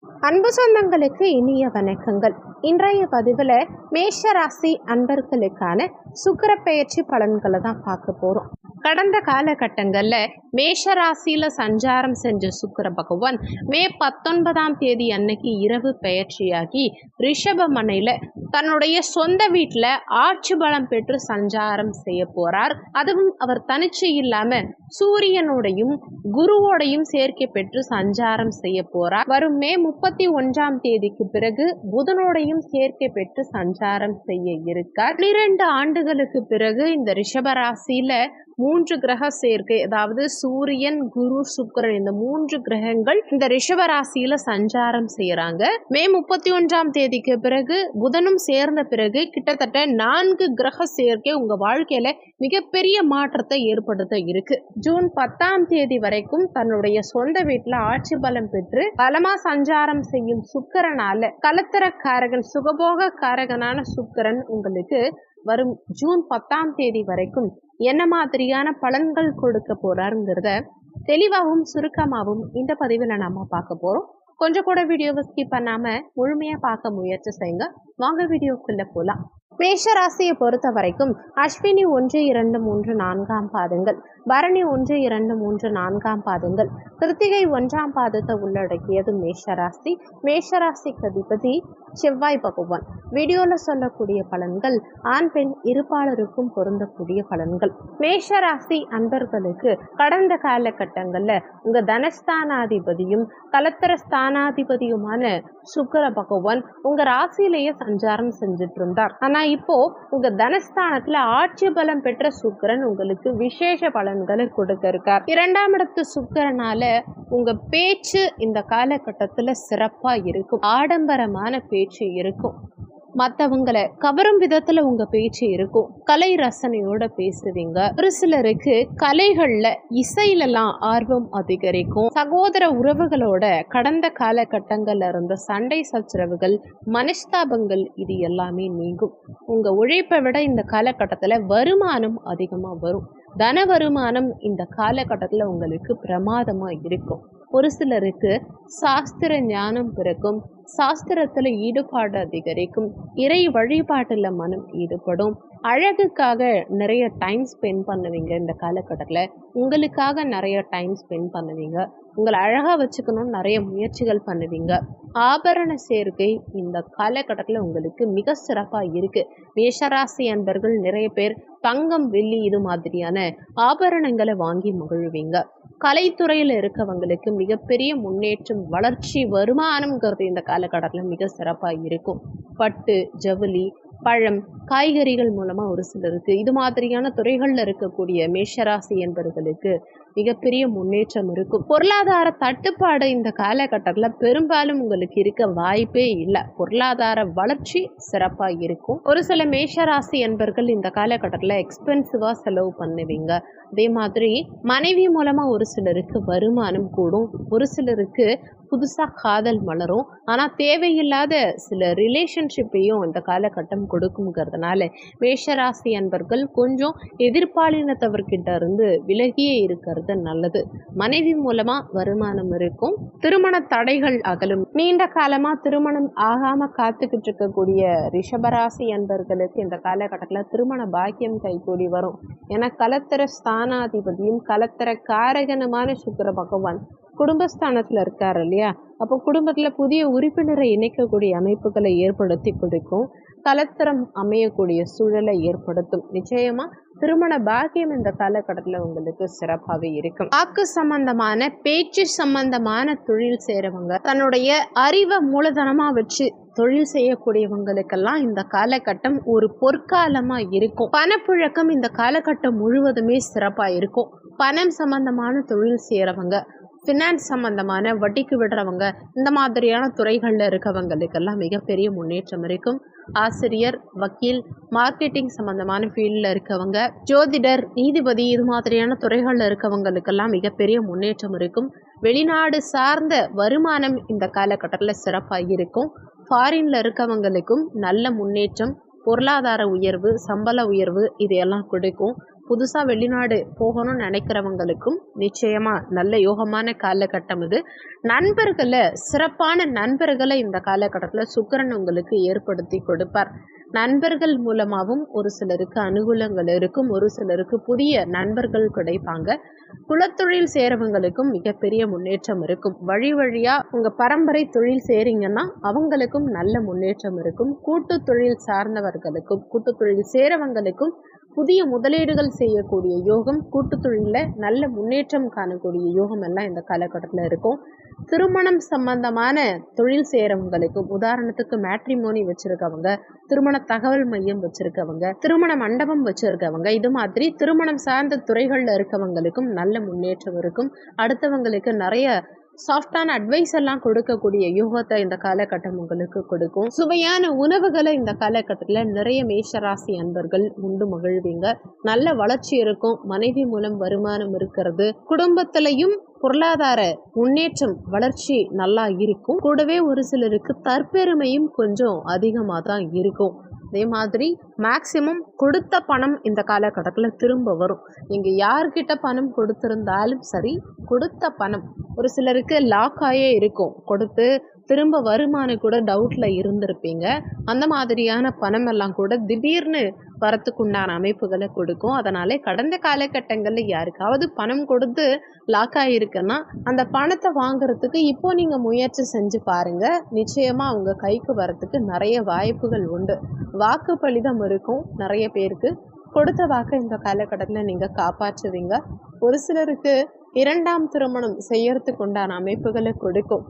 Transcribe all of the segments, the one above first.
அன்பு சொந்தங்களுக்கு இனிய வணக்கங்கள். இன்றைய பதிவில் மேஷ ராசி அன்பர்களுக்கான சுக்கிர பெயர்ச்சி பலன்களை தான் பார்க்க போகிறோம். கடந்த காலகட்டங்களில் மேஷ ராசியில் சஞ்சாரம் செஞ்ச சுக்கிர பகவான் மே 19 அன்னைக்கு இரவு பெயர்ச்சியாகி ரிஷபமனையில் தன்னுடைய சொந்த வீட்டில் ஆட்சி பலம் பெற்று சஞ்சாரம் செய்ய போறார். அதுவும் அவர் தனிச்சு இல்லாம சூரியனோடையும் குருவோடையும் சேர்க்கை பெற்று சஞ்சாரம் செய்ய போறார். வரும் மே 31 பிறகு புதனோடையும் சேர்க்கை பெற்று சஞ்சாரம் செய்ய இருக்கார். 12 ஆண்டுகளுக்கு பிறகு இந்த ரிஷபராசியில 3 கிரக சேர்க்கை, அதாவது சூரியன், குரு, சுக்கிரன், இந்த 3 கிரகங்கள் இந்த ரிஷபராசியில சஞ்சாரம் செய்யறாங்க. மே 31 பிறகு புதனும் சேர்ந்த பிறகு கிட்டத்தட்ட 4 கிரக சேர்க்கை உங்க வாழ்க்கையில மிகப்பெரிய மாற்றத்தை ஏற்படுத்த இருக்கு. ஜூன் 10 வரைக்கும் தன்னுடைய சொந்த வீட்டுல ஆட்சி பலம் பெற்று பலமா சஞ்சாரம் செய்யும் சுக்கிரனால கலத்திரக்காரகன், சுகபோக காரகனான சுக்கிரன் உங்களுக்கு வரும் ஜூன் 10 வரைக்கும் என்ன மாதிரியான பலன்கள் கொடுக்க போறாருங்கிறத தெளிவாகவும் சுருக்கமாகவும் இந்த பதிவில் நாம பார்க்க போறோம். கொஞ்சம் கூட வீடியோவை ஸ்கிப் பண்ணாம முழுமையா பார்க்க முயற்சி செய்யுங்க. வாங்க வீடியோக்குள்ள போலாம். மேஷ ராசியை பொறுத்த வரைக்கும் அஸ்வினி 1, 2, 3, 4 பாதங்கள், பரணி 1, 2, 3, 4 பாதங்கள், கிருத்திகை 1 பாதத்தை உள்ளடக்கியது மேஷராசி. மேஷராசிக்கு அதிபதி செவ்வாய் பகவான். வீடியோல சொல்லக்கூடிய பலன்கள் ஆண் பெண் இருப்பாளருக்கும் பொருந்தக்கூடிய பலன்கள். மேஷராசி அன்பர்களுக்கு கடந்த காலகட்டங்கள்ல உங்க தனஸ்தானாதிபதியும் கலத்திர ஸ்தானாதிபதியுமான சுக்கிர பகவான் உங்க ராசியிலேயே சஞ்சாரம் செஞ்சுட்டு இருந்தார். ஆனா இப்போ உங்க தனஸ்தானத்துல ஆட்சி பலம் பெற்ற சுக்கிரன் உங்களுக்கு விசேஷ பலன்களை கொடுக்க இருக்கார். 2ஆம் இடத்து சுக்கிரனால உங்க பேச்சு இந்த காலகட்டத்துல சிறப்பா இருக்கும். ஆடம்பரமான பேச்சு இருக்கும். மற்றவங்களை கவரும் விதத்துல உங்க பேச்சு இருக்கும். கலை ரசனையோட பேசுவீங்க. ஒரு சிலருக்கு கலைகள்ல இசையிலலாம் ஆர்வம் அதிகரிக்கும். சகோதர உறவுகளோட கடந்த காலகட்டங்கள்ல இருந்த சண்டை சச்சரவுகள், மனஸ்தாபங்கள் இது எல்லாமே நீங்கும். உங்க உழைப்பை விட இந்த காலகட்டத்துல வருமானம் அதிகமா வரும். தன வருமானம் இந்த காலகட்டத்துல உங்களுக்கு பிரமாதமா இருக்கும். ஒரு சிலருக்கு சாஸ்திர ஞானம் பிறக்கும். சாஸ்திரத்துல ஈடுபாடு அதிகரிக்கும். இறை வழிபாட்டுல மனம் ஈடுபடும். அழகுக்காக நிறைய டைம் ஸ்பெண்ட் பண்ணுவீங்க. இந்த காலகட்டத்துல உங்களுக்காக நிறைய டைம் ஸ்பெண்ட் பண்ணுவீங்க. உங்களை அழகா வச்சுக்கணும்னு நிறைய முயற்சிகள் பண்ணுவீங்க. ஆபரண சேர்க்கை இந்த காலகட்டத்துல உங்களுக்கு மிக சிறப்பா இருக்கு. மேஷராசி அன்பர்கள் நிறைய பேர் தங்கம், வெள்ளி இது மாதிரியான ஆபரணங்களை வாங்கி மகிழ்வீங்க. கலைத்துறையில் இருக்கவங்களுக்கு மிகப்பெரிய முன்னேற்றம், வளர்ச்சி, வருமானம்ங்கிறது இந்த காலகட்டத்தில் மிக சிறப்பாக இருக்கும். பட்டு, ஜவுளி, பழம், காய்கறிகள் மூலமா ஒரு சிலருக்கு இது மாதிரியான துறைகள்ல இருக்கக்கூடிய மேஷராசி என்பவர்களுக்கு மிகப்பெரிய முன்னேற்றம் இருக்கும். பொருளாதார தட்டுப்பாடு இந்த காலகட்டத்தில் பெரும்பாலும் உங்களுக்கு இருக்க வாய்ப்பே இல்லை. பொருளாதார வளர்ச்சி சிறப்பாக இருக்கும். ஒரு சில மேஷராசி என்பர்கள் இந்த காலகட்டத்தில் எக்ஸ்பென்சிவா செலவு பண்ணுவீங்க. அதே மாதிரி மனைவி மூலமா ஒரு சிலருக்கு வருமானம் கூடும். ஒரு சிலருக்கு புதுசாக காதல் மலரும். ஆனால் தேவையில்லாத சில ரிலேஷன்ஷிப்பையும் இந்த காலகட்டம் கொடுக்குங்கிறதுனால மேஷராசி அன்பர்கள் கொஞ்சம் எதிர்பாலினத்தவர்கிட்ட இருந்து விலகியே இருக்கிறது நல்லது. மனைவி மூலமா வருமானம் இருக்கும். திருமண தடைகள் அகலும். நீண்ட காலமா திருமணம் ஆகாம காத்துக்கிட்டு இருக்கக்கூடிய ரிஷபராசி அன்பர்களுக்கு இந்த காலகட்டத்தில் திருமண பாக்கியம் கைகூடி வரும். என கலத்திர ஸ்தானாதிபதியும் கலத்திர காரகனுமான சுக்கிர பகவான் குடும்பஸ்தானத்துல இருக்காரு இல்லையா? அப்போ குடும்பத்துல புதிய உறுப்பினரை இணைக்கக்கூடிய அமைப்புகளை ஏற்படுத்தி கொடுக்கும். கலத்திரம் அமையக்கூடிய சூழலை ஏற்படுத்தும். நிச்சயமா திருமண பாக்கியம் இந்த காலகட்டத்தில் உங்களுக்கு சிறப்பாகவே இருக்கும். வாக்கு சம்பந்தமான, பேச்சு சம்பந்தமான தொழில் செய்யறவங்க, தன்னுடைய அறிவை மூலதனமா வச்சு தொழில் செய்யக்கூடியவங்களுக்கெல்லாம் இந்த காலகட்டம் ஒரு பொற்காலமா இருக்கும். பணப்புழக்கம் இந்த காலகட்டம் முழுவதுமே சிறப்பா இருக்கும். பணம் சம்பந்தமான தொழில் செய்யறவங்க, ஃபினான்ஸ் சம்பந்தமான, வட்டிக்கு விடுறவங்க, இந்த மாதிரியான துறைகளில் இருக்கவங்களுக்கெல்லாம் மிகப்பெரிய முன்னேற்றம் இருக்கும். ஆசிரியர், வக்கீல், மார்க்கெட்டிங் சம்பந்தமான ஃபீல்டில் இருக்கவங்க, ஜோதிடர், நீதிபதி இது மாதிரியான துறைகளில் இருக்கவங்களுக்கெல்லாம் மிகப்பெரிய முன்னேற்றம் இருக்கும். வெளிநாடு சார்ந்த வருமானம் இந்த காலகட்டத்தில் சிறப்பாக இருக்கும். ஃபாரின்ல இருக்கவங்களுக்கும் நல்ல முன்னேற்றம், பொருளாதார உயர்வு, சம்பள உயர்வு இதையெல்லாம் கொடுக்கும். புதுசாக வெளிநாடு போகணும்னு நினைக்கிறவங்களுக்கும் நிச்சயமாக நல்ல யோகமான காலகட்டம் இது. நண்பர்களை, சிறப்பான நண்பர்களை இந்த காலகட்டத்தில் சுக்கிரன் உங்களுக்கு ஏற்படுத்தி கொடுப்பார். நண்பர்கள் மூலமாகவும் ஒரு சிலருக்கு அனுகூலங்கள் இருக்கும், ஒரு சிலருக்கு புதிய நண்பர்கள் கிடைப்பாங்க. குலத்தொழில் சேரவங்களுக்கும் மிகப்பெரிய முன்னேற்றம் இருக்கும். வழி வழியாக உங்கள் பரம்பரை தொழில் சேரீங்கன்னா அவங்களுக்கும் நல்ல முன்னேற்றம் இருக்கும். கூட்டு தொழில் சார்ந்தவர்களுக்கும், கூட்டு தொழில் சேரவங்களுக்கும் புதிய முதலீடுகள் செய்யக்கூடிய யோகம், கூட்டு தொழிலில் நல்ல முன்னேற்றம் காணக்கூடிய யோகம் எல்லாம் இந்த காலகட்டத்தில் இருக்கும். திருமணம் சம்பந்தமான தொழில் செய்கிறவங்களுக்கும், உதாரணத்துக்கு மேட்ரிமோனி வச்சுருக்கவங்க, திருமண தகவல் மையம் வச்சுருக்கவங்க, திருமண மண்டபம் வச்சுருக்கவங்க, இது மாதிரி திருமணம் சார்ந்த துறைகளில் இருக்கவங்களுக்கும் நல்ல முன்னேற்றம் இருக்கும். அடுத்தவங்களுக்கு நிறைய சாஃப்டான அட்வைஸ் எல்லாம் கொடுக்கக்கூடிய யோகத்தை இந்த காலகட்டம் உங்களுக்கு கொடுக்கும். சுவையான உணவுகளை இந்த காலகட்டத்தில் நிறைய மேஷராசி அன்பர்கள் உண்டு மகிழ்வீங்க. நல்ல வளர்ச்சி இருக்கும். மனைவி மூலம் வருமானம் இருக்கிறது. குடும்பத்திலையும் பொருளாதார முன்னேற்றம், வளர்ச்சி நல்லா இருக்கும். கூடவே ஒரு சிலருக்கு தற்பெருமையும் கொஞ்சம் அதிகமாக தான் இருக்கும். அதே மாதிரி மேக்சிமம் கொடுத்த பணம் இந்த காலகட்டத்தில் திரும்ப வரும். நீங்கள் யார்கிட்ட பணம் கொடுத்துருந்தாலும் சரி, கொடுத்த பணம் ஒரு சிலருக்கு லாக் ஆகியே இருக்கும். கொடுத்து திரும்ப வருமானம் கூட டவுட்டில் இருந்திருப்பீங்க. அந்த மாதிரியான பணம் எல்லாம் கூட திடீர்னு வரத்துக்குண்டான அமைப்புகளை கொடுக்கும். அதனாலே கடந்த காலகட்டங்களில் யாருக்காவது பணம் கொடுத்து லாக் ஆகிருக்குன்னா அந்த பணத்தை வாங்குறதுக்கு இப்போ நீங்கள் முயற்சி செஞ்சு பாருங்கள். நிச்சயமாக அவங்க கைக்கு வரத்துக்கு நிறைய வாய்ப்புகள் உண்டு. வாக்கு பலிதம் இருக்கும். நிறைய பேருக்கு கொடுத்த வாக்கை இந்த காலகட்டத்தில் நீங்கள் காப்பாற்றுவீங்க. ஒரு சிலருக்கு இரண்டாம் திருமணம் செய்யறதுக்கு உண்டான அமைப்புகளை கொடுக்கும்.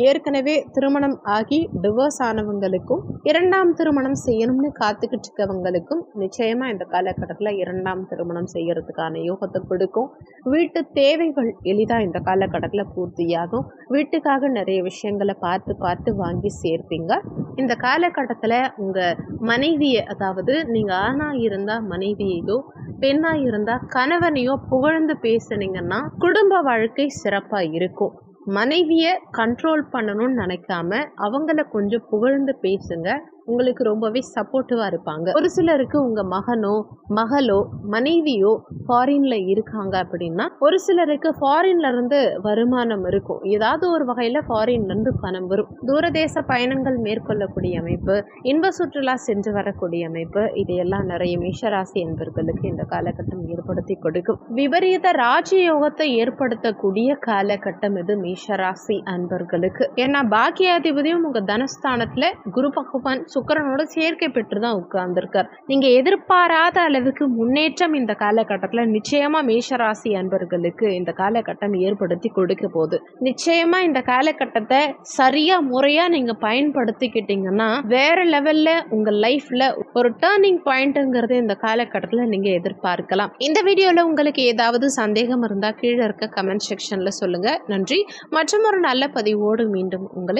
ஏற்கனவே திருமணம் ஆகி டிவோர்ஸ் ஆனவங்களுக்கும், இரண்டாம் திருமணம் செய்யணும்னு காத்துக்கிட்டு இருக்கவங்களுக்கும் நிச்சயமாக இந்த காலகட்டத்தில் இரண்டாம் திருமணம் செய்யறதுக்கான யோகத்தை கொடுக்கும். வீட்டு தேவைகள் எளிதாக இந்த காலகட்டத்தில் பூர்த்தியாகும். வீட்டுக்காக நிறைய விஷயங்களை பார்த்து வாங்கி சேர்ப்பீங்க. இந்த காலகட்டத்தில் உங்கள் மனைவியை, அதாவது நீங்கள் ஆணாக இருந்தால் மனைவியையோ, பெண்ணாக இருந்தால் கணவனையோ புகழ்ந்து பேசுனீங்கன்னா குடும்ப வாழ்க்கை சிறப்பாக இருக்கும். மனைவியை கண்ட்ரோல் பண்ணணும்னு நினைக்காம அவங்கள கொஞ்சம் புகழ்ந்து பேசுங்க. உங்களுக்கு ரொம்பவே சப்போர்ட்டிவாக இருப்பாங்க. ஒரு சிலருக்கு உங்கள் மகனோ மகளோ மனைவியோ ஃபாரின்ல இருக்காங்க அப்படின்னா, ஒரு சிலருக்கு ஃபாரின்ல இருந்து வருமானம் இருக்கும். ஏதாவது ஒரு வகையில் ஃபாரின்ல இருந்து பணம் வரும். தூரதேச பயணங்கள் மேற்கொள்ளக்கூடிய அமைப்பு, இன்ப சுற்றுலா சென்று வரக்கூடிய அமைப்பு, இதையெல்லாம் நிறைய மேஷராசி என்பவர்களுக்கு இந்த காலகட்டம் ஏற்படுத்தி கொடுக்கும். விபரீத ராஜயோகத்தை ஏற்படுத்தக்கூடிய காலகட்டம் இது மேஷராசி அன்பர்களுக்கு. ஏன்னா பாக்கியாதிபதியும் உங்க தனஸ்தானத்துல குரு பகவான் சுக்கிரனோட சேர்க்கை பெற்று தான் உட்கார்ந்துருக்கார். நீங்க எதிர்பாராத அளவுக்கு முன்னேற்றம் இந்த காலகட்டத்துல நிச்சயமா மேஷராசி அன்பர்களுக்கு இந்த காலகட்டம் ஏற்படுத்தி கொடுக்க போகுது. நிச்சயமா இந்த காலகட்டத்தை சரியா முறையா நீங்க பயன்படுத்திக்கிட்டீங்கன்னா வேற லெவல்ல உங்க லைஃப்ல ஒரு டர்னிங் பாயிண்ட்ங்கிறது இந்த காலகட்டத்துல நீங்க எதிர்பார்க்கலாம். இந்த வீடியோல உங்களுக்கு ஏதாவது சந்தேகம் இருந்தா கீழே இருக்க கமெண்ட் செக்ஷன்ல சொல்லுங்க. நன்றி. மற்றும் ஒரு நல்ல பதிவோடு மீண்டும் உங்களை